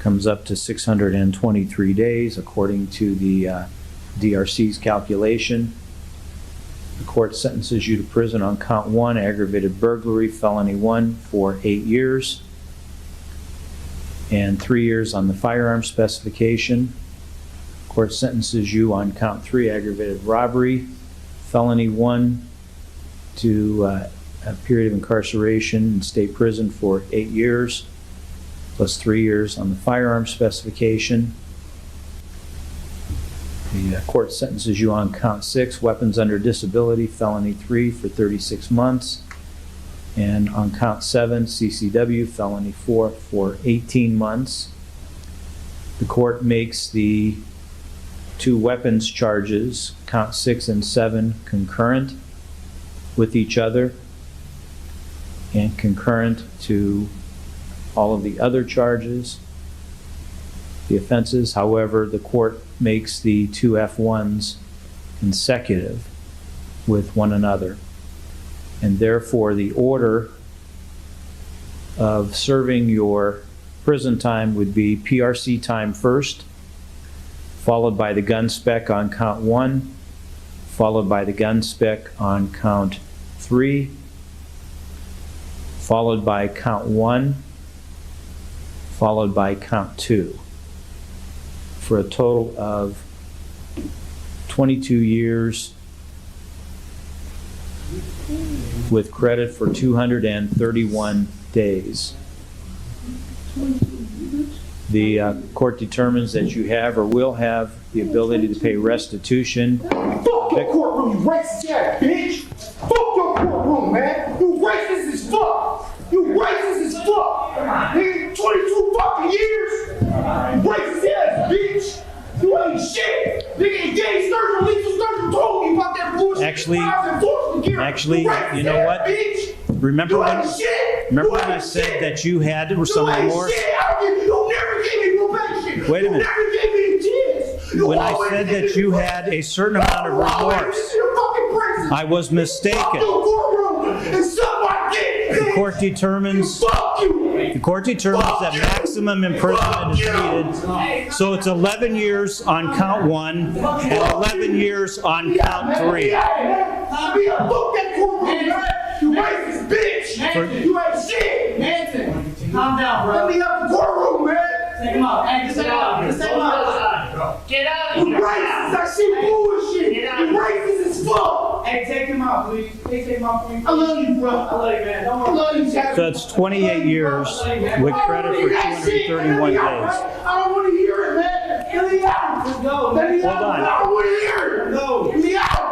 comes up to 623 days according to the DRC's calculation. The court sentences you to prison on count 1, aggravated burglary, felony 1, for 8 years, and 3 years on the firearm specification. Court sentences you on count 3, aggravated robbery, felony 1, to a period of incarceration in state prison for 8 years, plus 3 years on the firearm specification. The court sentences you on count 6, weapons under disability, felony 3, for 36 months. And on count 7, CCW, felony 4, for 18 months. The court makes the 2 weapons charges, count 6 and 7, concurrent with each other and concurrent to all of the other charges, the offenses. However, the court makes the 2 F1s consecutive with one another. And therefore, the order of serving your prison time would be PRC time first, followed by the gun spec on count 1, followed by the gun spec on count 3, followed by count 1, followed by count 2, for a total of 22 years with credit for 231 days. The court determines that you have or will have the ability to pay restitution. Fuck your courtroom, you racist ass bitch! Fuck your courtroom, man! You racist as fuck! You racist as fuck! Nigga, 22 fucking years! Racist ass bitch! You ain't shit! Nigga, gay surgeon, lethal surgeon told me about that bullshit. Actually, you know what? Remember when I said that you had some remorse? You never gave me probation. Wait a minute. You never gave me a chance. When I said that you had a certain amount of remorse, I was mistaken. The court determines that maximum imprisonment is needed. So it's 11 years on count 1 and 11 years on count 3. You racist bitch! You ain't shit! Manson, calm down, bro. Let me up the courtroom, man! Take him out. Hey, just take him out. Just take him out. Get out of You here. racist! That shit bullshit! Get out. You racist as fuck! Hey, take him out, please. Please take him out, please. I love you, bro. I love you, man. Don't I worry. love you, Jack. So it's 28 years with credit for 231 days. I don't want to hear it, man. Let me out. Let's go. Let me Hold out. on. I don't want to hear it. Go. Let me out.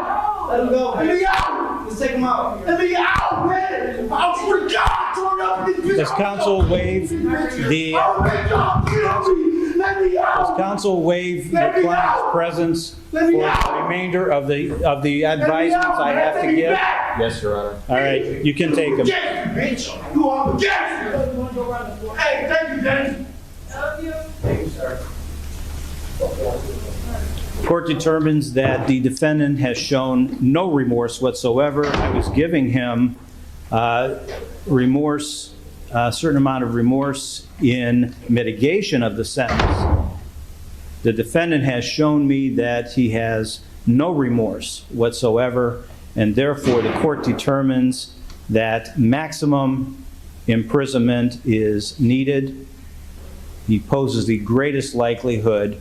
Let him go. Let me out. Let's take him out. Let me out, man. I swear to God, turn up this bitch. Does counsel waive the I'll make y'all get on me. Let me out. counsel waive the client's presence for the remainder of the advisements I have to give? Yes, Your Honor. All right, you can take them. Yes, bitch. You are a gangster. Hey, thank you, Dennis. Thank you, sir. Court determines that the defendant has shown no remorse whatsoever. I was giving him remorse, a certain amount of remorse in mitigation of the sentence. The defendant has shown me that he has no remorse whatsoever, and therefore the court determines that maximum imprisonment is needed. He poses the greatest likelihood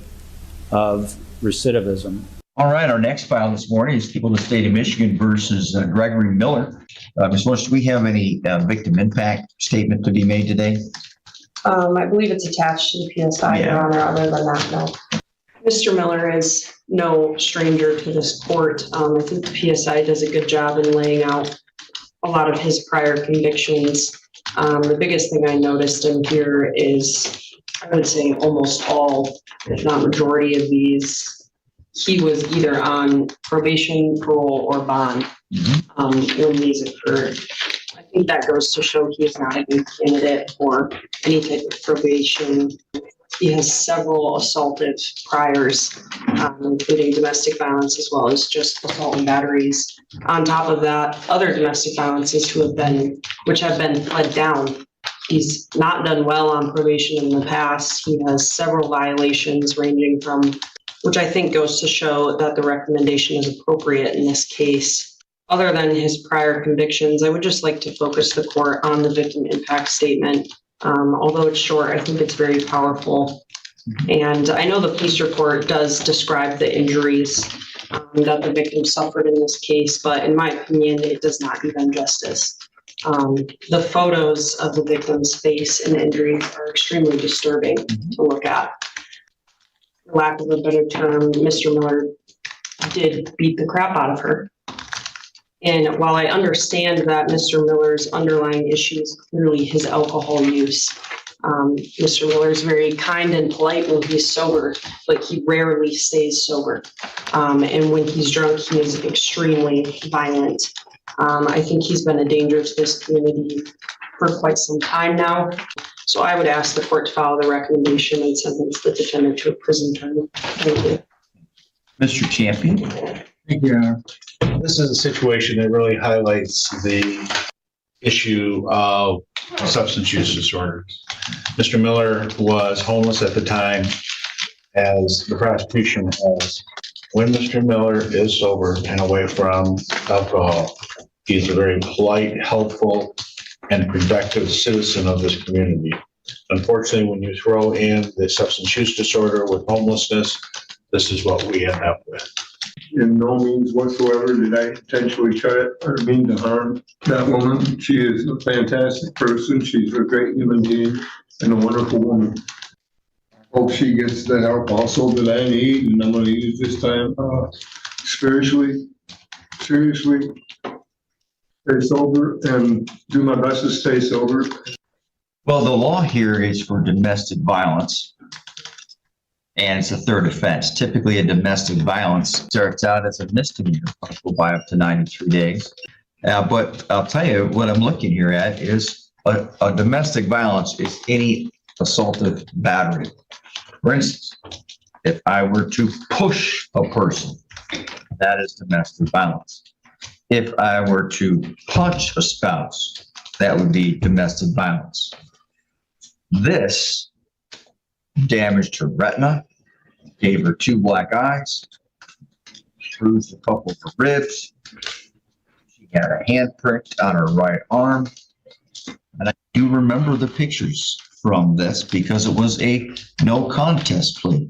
of recidivism. All right, our next file this morning is People of the State of Michigan versus Gregory Miller. Ms. Morris, do we have any victim impact statement to be made today? I believe it's attached to the PSI, Your Honor. Other than that, no. Mr. Miller is no stranger to this court. I think the PSI does a good job in laying out a lot of his prior convictions. The biggest thing I noticed in here is, I would say almost all, if not majority of these, he was either on probation, parole, or bond when these occurred. I think that goes to show he is not a good candidate for any type of probation. He has several assaultive priors, including domestic violence as well as just assault and batteries. On top of that, other domestic violences which have been pled down He's not done well on probation in the past. He has several violations ranging from, which I think goes to show that the recommendation is appropriate in this case. Other than his prior convictions, I would just like to focus the court on the victim impact statement. Although it's short, I think it's very powerful. And I know the police report does describe the injuries that the victim suffered in this case, but in my opinion, it does not do them justice. The photos of the victim's face and injuries are extremely disturbing to look at. For lack of a better term, Mr. Miller did beat the crap out of her. And while I understand that Mr. Miller's underlying issue is clearly his alcohol use, Mr. Miller is very kind and polite when he's sober, but he rarely stays sober. And when he's drunk, he is extremely violent. I think he's been a danger to this community for quite some time now. So I would ask the court to follow the recommendation and sentence the defendant to a prison term. Thank you. Mr. Champion? Thank you, Your Honor. This is a situation that really highlights the issue of substance use disorders. Mr. Miller was homeless at the time, as the prosecution has. When Mr. Miller is sober and away from alcohol, he's a very polite, helpful, and productive citizen of this community. Unfortunately, when you throw in the substance use disorder with homelessness, this is what we end up with. In no means whatsoever did I intentionally try or mean to harm that woman. She is a fantastic person. She's a great human being and a wonderful woman. Hope she gets the help also that I need, and I'm going to use this time seriously, stay sober and do my best to stay sober. Well, the law here is for domestic violence, and it's a third offense. Typically, a domestic violence starts out as a misdemeanor, punishable by up to 93 days. But I'll tell you, what I'm looking here at is a domestic violence is any assaultive battery. For instance, if I were to push a person, that is domestic violence. If I were to punch a spouse, that would be domestic violence. This damaged her retina, gave her 2 black eyes, bruised a couple of her ribs. She had a handprint on her right arm. And I do remember the pictures from this because it was a no contest plea.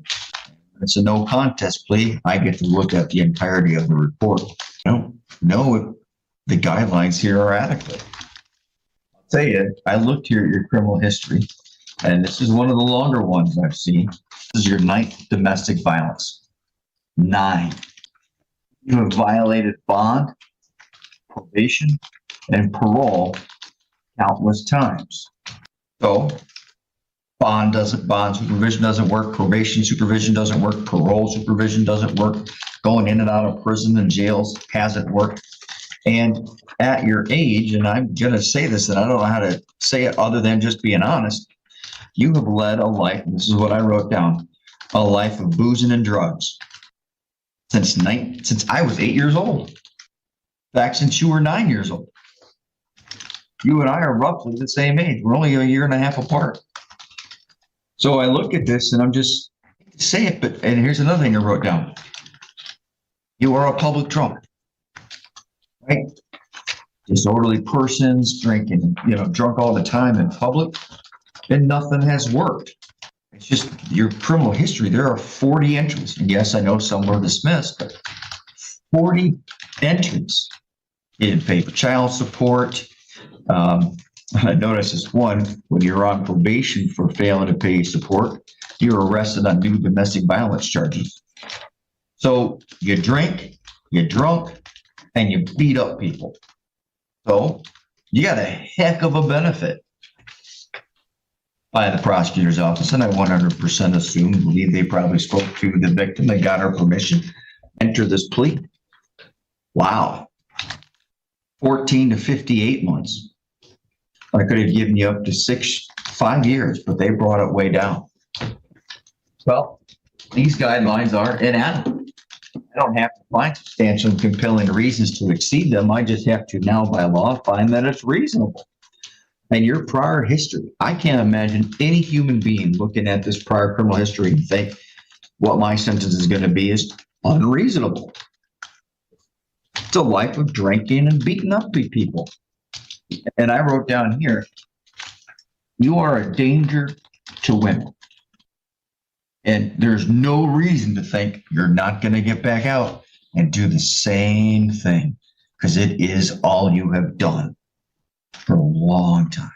It's a no contest plea. I get to look at the entirety of the report. I don't know if the guidelines here are adequate. I'll tell you, I looked here at your criminal history, and this is one of the longer ones I've seen. This is your 9th domestic violence. 9. You have violated bond, probation, and parole countless times. So bond supervision doesn't work, probation supervision doesn't work, parole supervision doesn't work, going in and out of prison and jails hasn't worked. And at your age, and I'm going to say this, and I don't know how to say it other than just being honest, you have led a life, and this is what I wrote down, a life of boozing and drugs since I was 8 years old. In fact, since you were 9 years old. You and I are roughly the same age. We're only a year and a half apart. So I look at this and I'm just say it, and here's another thing I wrote down. You are a public drunk, right? Disorderly persons drinking, drunk all the time in public, and nothing has worked. It's just your criminal history. There are 40 entries. And yes, I know some were dismissed, but 40 entries. You didn't pay for child support. I noticed this one, when you're on probation for failing to pay support, you're arrested on new domestic violence charges. So you drink, you're drunk, and you beat up people. So you got a heck of a benefit by the prosecutor's office, and I 100% believe they probably spoke to the victim and got her permission to enter this plea. Wow. 14 to 58 months. I could have given you up to 5 years, but they brought it way down. Well, these guidelines are inadequate. I don't have to find substantial and compelling reasons to exceed them. I just have to now by law find that it's reasonable. and your prior history. I can't imagine any human being looking at this prior criminal history and think what my sentence is going to be is unreasonable. It's a life of drinking and beating up people. And I wrote down here, you are a danger to women. And there's no reason to think you're not going to get back out and do the same thing, because it is all you have done for a long time.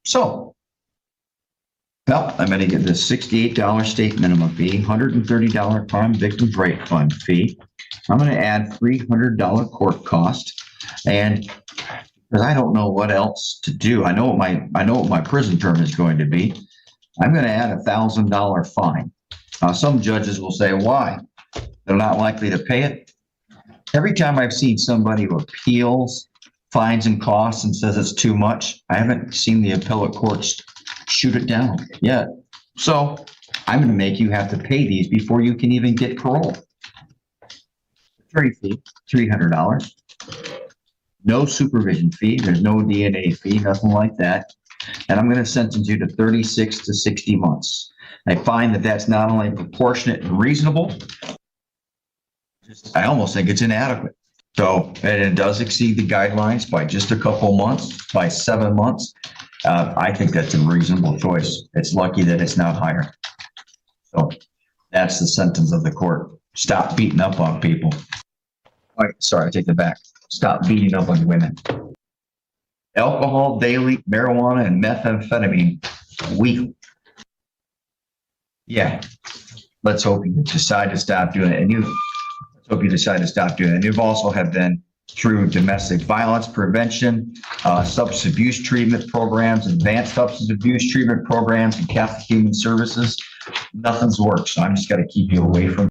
So, well, I'm going to get this $68 state minimum fee, $130 crime victims right fund fee. I'm going to add $300 court cost, and because I don't know what else to do, I know what my prison term is going to be. I'm going to add $1,000 fine. Some judges will say, why? They're not likely to pay it. Every time I've seen somebody who appeals fines and costs and says it's too much, I haven't seen the appellate courts shoot it down yet. So I'm going to make you have to pay these before you can even get parole. Attorney fee, $300. No supervision fee. There's no DNA fee, nothing like that. And I'm going to sentence you to 36 to 60 months. I find that that's not only proportionate and reasonable, I almost think it's inadequate. So, and it does exceed the guidelines by just a couple months, by 7 months. I think that's a reasonable choice. It's lucky that it's not higher. So that's the sentence of the court. Stop beating up on people. All right, sorry, I take that back. Stop beating up on women. Alcohol daily, marijuana, and methamphetamine weekly. Yeah, let's hope you decide to stop doing it. And let's hope you decide to stop doing it. And you've also have been through domestic violence prevention, substance abuse treatment programs, advanced substance abuse treatment programs, and Catholic Human Services. Nothing's worked, so I'm just got to keep you away from